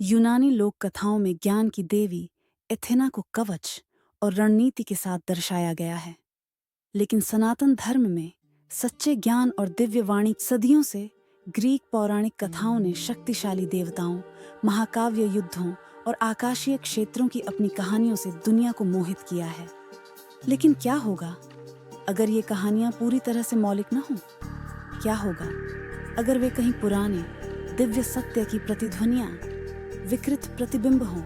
यूनानी लोक कथाओं में ज्ञान की देवी एथेना को कवच और रणनीति के साथ दर्शाया गया है, लेकिन सनातन धर्म में सच्चे ज्ञान और दिव्य वाणी सदियों से ग्रीक पौराणिक कथाओं ने शक्तिशाली देवताओं, महाकाव्य युद्धों और आकाशीय क्षेत्रों की अपनी कहानियों से दुनिया को मोहित किया है। लेकिन क्या होगा अगर ये कहानियां पूरी तरह से मौलिक न हों? क्या होगा अगर वे कहीं पुराने दिव्य सत्य की प्रतिध्वनियां, विकृत प्रतिबिंब हों?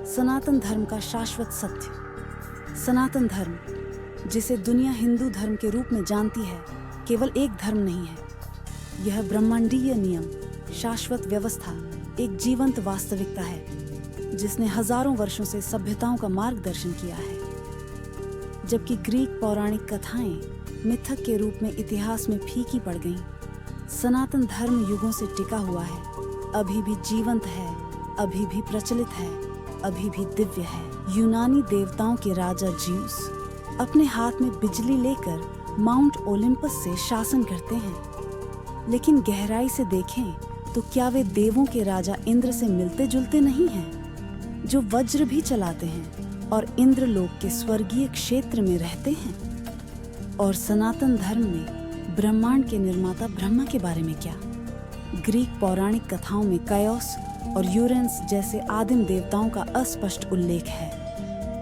सनातन धर्म का शाश्वत सत्य। सनातन धर्म, जिसे दुनिया हिंदू धर्म के रूप में जानती है, केवल एक धर्म नहीं है। यह ब्रह्मांडीय नियम, शाश्वत व्यवस्था, एक जीवंत वास्तविकता है जिसने हजारों वर्षों से सभ्यताओं का मार्गदर्शन किया है। जबकि ग्रीक पौराणिक कथाएं मिथक के रूप में इतिहास में फीकी पड़ गईं, सनातन धर्म युगों से टिका हुआ है, अभी भी जीवंत है, अभी भी प्रचलित है, अभी भी दिव्य है। यूनानी देवताओं के राजा ज्यूस अपने हाथ में बिजली लेकर माउंट ओलिम्पस से शासन करते हैं, लेकिन गहराई से देखें तो क्या वे देवों के राजा इंद्र से मिलते जुलते नहीं हैं, जो वज्र भी चलाते हैं और इंद्रलोक के स्वर्गीय क्षेत्र में रहते हैं? और सनातन धर्म में ब्रह्मांड के निर्माता ब्रह्मा के बारे में क्या? ग्रीक पौराणिक कथाओं में कायोस और यूरेनस जैसे आदिम देवताओं का अस्पष्ट उल्लेख है,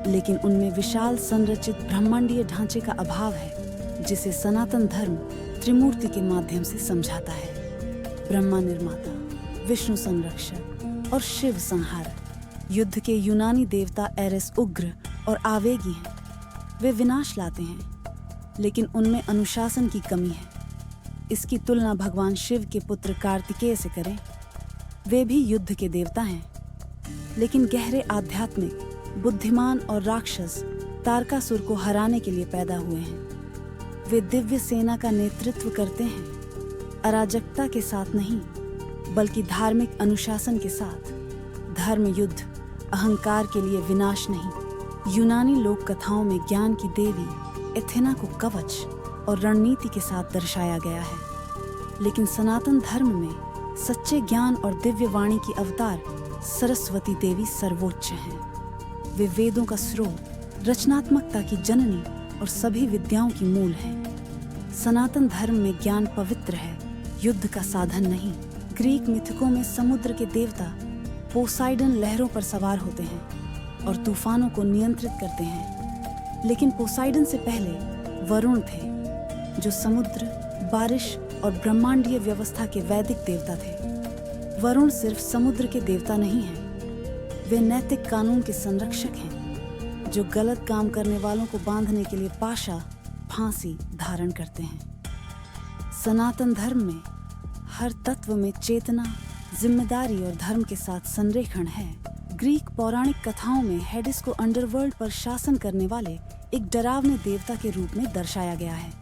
लेकिन उनमें विशाल संरचित ब्रह्मांडीय ढांचे का अभाव है, जिसे सनातन धर्म त्रिमूर्ति के माध्यम से समझाता है। ब्रह्मा निर्माता, विष्णु संरक्षक और शिव संहारक। युद्ध के यूनानी देवता एरेस उग्र और आवेगी हैं। वे विनाश लाते हैं, लेकिन उनमें अनुशासन की कमी है। इसकी तुलना भगवान शिव के पुत्र कार्तिकेय से करें। वे भी युद्ध के देवता हैं, लेकिन गहरे आध्यात्मिक, बुद्धिमान और राक्षस तारकासुर को हराने के लिए पैदा हुए हैं। वे दिव्य सेना का नेतृत्व करते हैं, अराजकता के साथ नहीं, बल्कि धार्मिक अनुशासन के साथ। धर्म युद्ध, अहंकार के लिए विनाश नहीं। यूनानी लोक कथाओं में ज्ञान की देवी एथेना को कवच और रणनीति के साथ दर्शाया गया है, लेकिन सनातन धर्म में सच्चे ज्ञान और दिव्य वाणी की अवतार सरस्वती देवी सर्वोच्च हैं। वे वेदों का स्रोत, रचनात्मकता की जननी और सभी विद्याओं की मूल है। सनातन धर्म में ज्ञान पवित्र है, युद्ध का साधन नहीं। ग्रीक मिथकों में समुद्र के देवता पोसाइडन लहरों पर सवार होते हैं और तूफानों को नियंत्रित करते हैं, लेकिन पोसाइडन से पहले वरुण थे, जो समुद्र, बारिश और ब्रह्मांडीय व्यवस्था के वैदिक देवता थे। वरुण सिर्फ समुद्र के देवता नहीं हैं, वे नैतिक कानून के संरक्षक हैं, जो गलत काम करने वालों को बांधने के लिए पाशा, फांसी धारण करते हैं। सनातन धर्म में हर तत्व में चेतना, जिम्मेदारी और धर्म के साथ संरेखण है। ग्रीक पौराणिक कथाओं में हेडिस को अंडरवर्ल्ड पर शासन करने वाले एक डरावने देवता के रूप में दर्शाया गया है।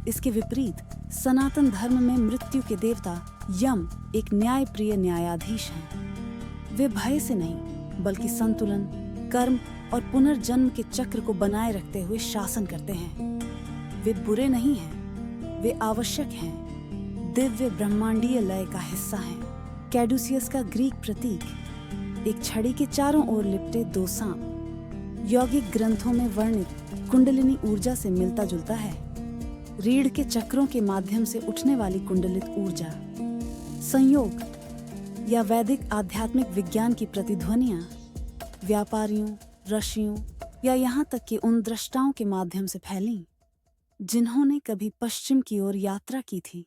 इसके विपरीत सनातन धर्म में मृत्यु के देवता यम एक न्यायप्रिय न्यायाधीश हैं। वे भय से नहीं, बल्कि संतुलन, कर्म और पुनर्जन्म के चक्र को बनाए रखते हुए शासन करते हैं। वे बुरे नहीं हैं, वे आवश्यक हैं, दिव्य ब्रह्मांडीय लय का हिस्सा हैं। कैडुसियस का ग्रीक प्रतीक एक छड़ी के चारों ओर लिपटे दो सांप, यौगिक ग्रंथों में वर्णित कुंडलिनी ऊर्जा से मिलता जुलता है। रीढ़ के चक्रों के माध्यम से उठने वाली कुंडलित ऊर्जा, संयोग या वैदिक आध्यात्मिक विज्ञान की प्रतिध्वनियां व्यापारियों, ऋषियों या यहाँ तक कि उन दृष्टाओं के माध्यम से फैलीं जिन्होंने कभी पश्चिम की ओर यात्रा की थी।